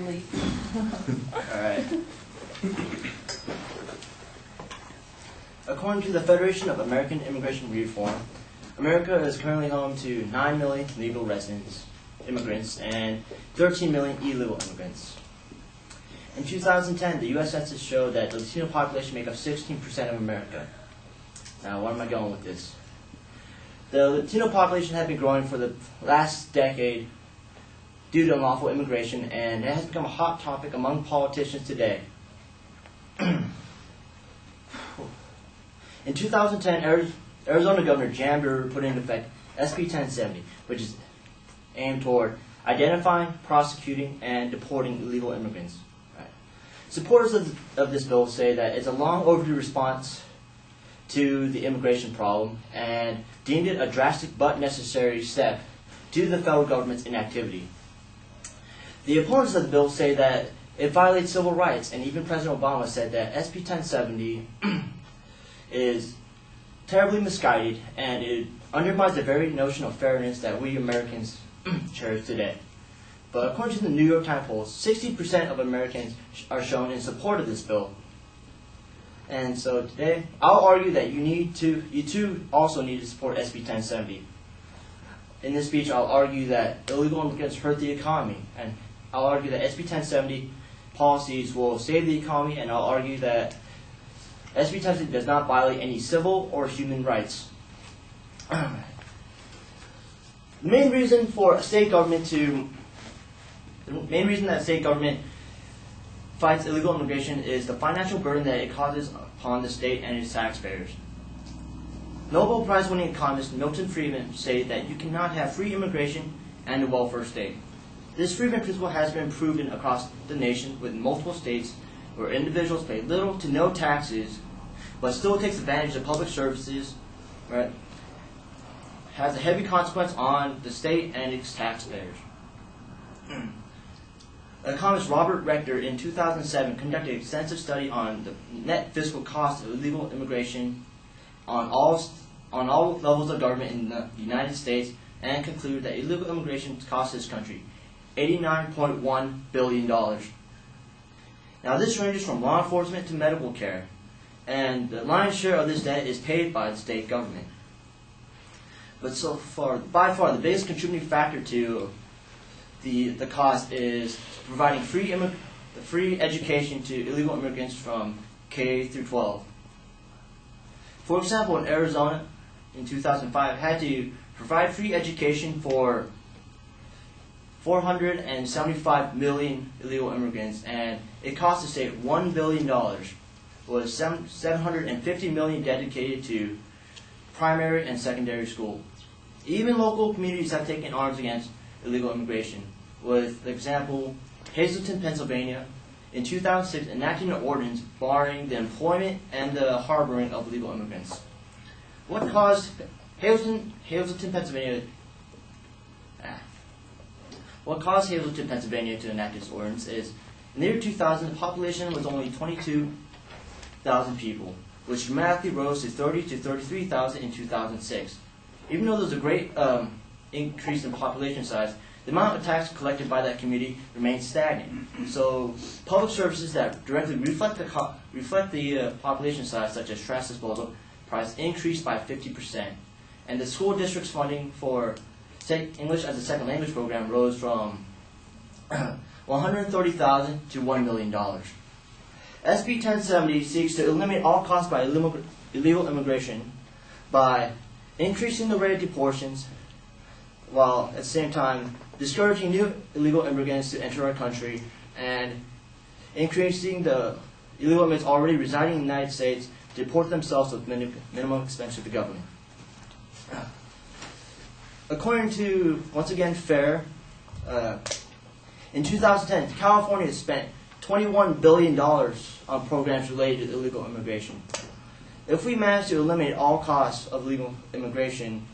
can leave. Alright. According to the Federation of American Immigration Reform, America is currently home to 9 million legal residents, immigrants, and 13 million illegal immigrants. In 2010, the U.S. Census showed that the Latino population make up 16% of America. Now, where am I going with this? The Latino population has been growing for the last decade due to unlawful immigration, and it has become a hot topic among politicians today. In 2010, Arizona Governor Jan Brewer put into effect SB 1070, which is aimed toward identifying, prosecuting, and deporting illegal immigrants. Right. Supporters of this bill say that it's a long overdue response to the immigration problem and deemed it a drastic but necessary step due to the federal government's inactivity. The opponents of the bill say that it violates civil rights, and even President Obama said that SB 1070 is terribly misguided and it undermines the very notion of fairness that we Americans cherish today. But according to the New York Times polls, 60% of Americans are shown in support of this bill. And so today, I'll argue that you too also need to support SB 1070. In this speech, I'll argue that illegal immigrants hurt the economy, and I'll argue that SB 1070 policies will save the economy, and I'll argue that SB 1070 does not violate any civil or human rights. The main reason that state government fights illegal immigration is the financial burden that it causes upon the state and its taxpayers. Nobel Prize-winning economist Milton Friedman stated that you cannot have free immigration and a welfare state. This Friedman principle has been proven across the nation with multiple states where individuals pay little to no taxes, but still takes advantage of public services, right? Has a heavy consequence on the state and its taxpayers. Economist Robert Rector in 2007 conducted an extensive study on the net fiscal cost of illegal immigration on all levels of government in the United States, and concluded that illegal immigration costs this country $89.1 billion. Now this ranges from law enforcement to medical care, and the lion's share of this debt is paid by the state government. But by far, the biggest contributing factor to the cost is providing free education to illegal immigrants from K through 12. For example, in Arizona, in 2005, had to provide free education for 475 million illegal immigrants, and it cost the state $1 billion, with 750 million dedicated to primary and secondary school. Even local communities have taken arms against illegal immigration, with, for example, Hazleton, Pennsylvania, in 2006 enacting an ordinance barring the employment and the harboring of illegal immigrants. What caused Hazleton, Pennsylvania to enact this ordinance is, in the year 2000, the population was only 22,000 people, which dramatically rose to 30 to 33,000 in 2006. Even though there was a great increase in population size, the amount of tax collected by that community remained stagnant. So public services that directly reflect the population size, such as trash disposal, price increased by 50%. And the school district's funding for English as a second language program rose from $130,000 to $1 million. SB 1070 seeks to eliminate all costs by illegal immigration by increasing the rate of deportations, while at the same time discouraging new illegal immigrants to enter our country and increasing the illegal immigrants already residing in the United States to deport themselves with minimum expense to the government. According to, once again, FAIR, in 2010, California has spent $21 billion on programs related to illegal immigration. If we manage to eliminate all costs of illegal immigration,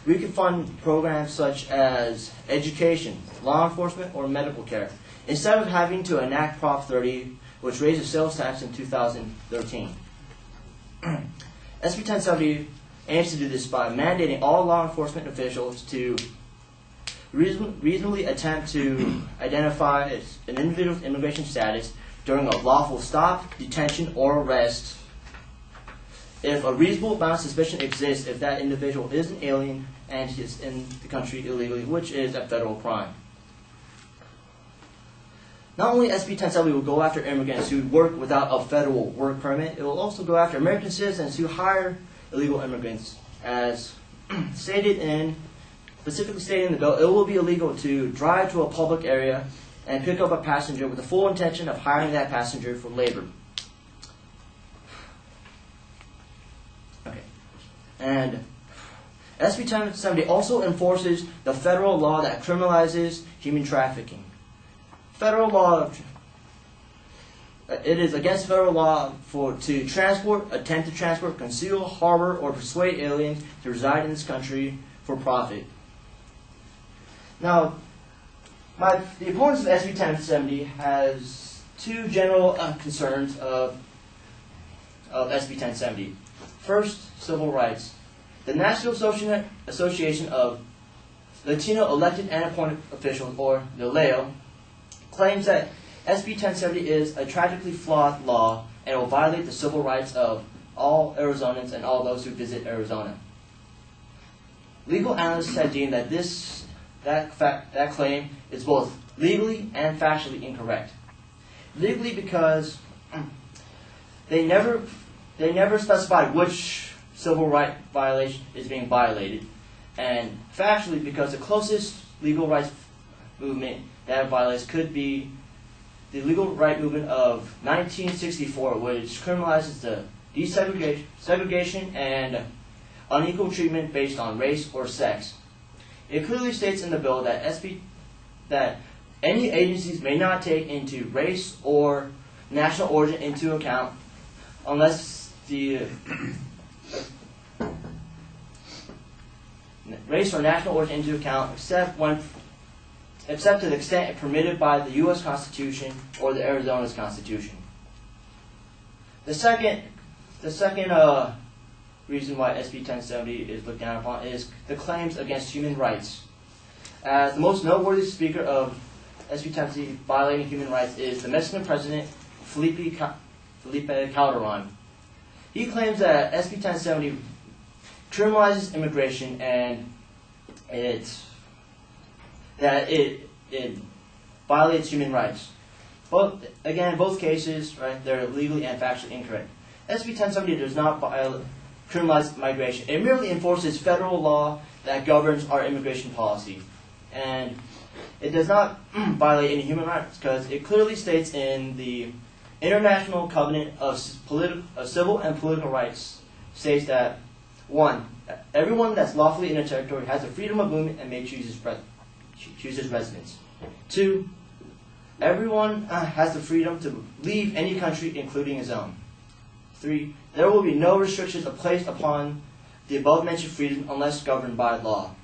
we can fund programs such as education, law enforcement, or medical care, instead of having to enact Prop 30, which raised the sales tax in 2013. SB 1070 aims to do this by mandating all law enforcement officials to reasonably attempt to identify an individual's immigration status during a lawful stop, detention, or arrest if a reasonable amount of suspicion exists if that individual is an alien and is in the country illegally, which is a federal crime. Not only SB 1070 will go after immigrants who work without a federal work permit, it will also go after American citizens who hire illegal immigrants. As specifically stated in the bill, it will be illegal to drive to a public area and pick up a passenger with the full intention of hiring that passenger for labor. Okay. And SB 1070 also enforces the federal law that criminalizes human trafficking. Federal law, it is against federal law to transport, attempt to transport, conceal, harbor, or persuade aliens to reside in this country for profit. Now, the opponents of SB 1070 has two general concerns of SB 1070. First, civil rights. The National Association of Latino Elected and Appointed Officials, or the LAO, claims that SB 1070 is a tragically flawed law and will violate the civil rights of all Arizonans and all those who visit Arizona. Legal analysts have deemed that that claim is both legally and factually incorrect. Legally, because they never specified which civil right violation is being violated, and factually, because the closest legal rights movement that violates could be the legal right movement of 1964, which criminalizes the desegregation and unequal treatment based on race or sex. It clearly states in the bill that any agencies may not take into race or national origin into account unless the race or national origin into account except to the extent permitted by the U.S. Constitution or the Arizona's Constitution. The second reason why SB 1070 is looked down upon is the claims against human rights. As the most noteworthy speaker of SB 1070 violating human rights is the Mexican President Felipe Calderon. He claims that SB 1070 criminalizes immigration and it violates human rights. Both cases, right, they're legally and factually incorrect. SB 1070 does not criminalize migration. It merely enforces federal law that governs our immigration policy. And it does not violate any human rights because it clearly states in the International Covenant of Civil and Political Rights states that 1. Everyone that's lawfully in a territory has the freedom of movement and may choose his residence. 2. Everyone has the freedom to leave any country, including his own. 3. There will be no restrictions placed upon the above-mentioned freedom unless governed by law.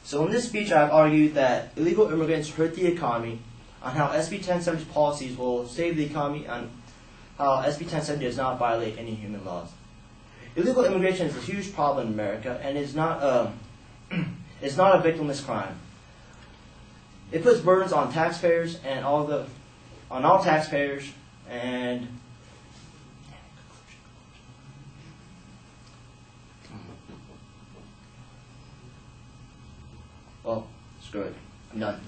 So in this speech, I have argued that illegal immigrants hurt the economy, on how SB 1070's policies will save the economy, and how SB 1070 does not violate any human laws. Illegal immigration is a huge problem in America, and is not a victimless crime. It puts burdens on taxpayers and on all taxpayers, and well, screw it. I'm done.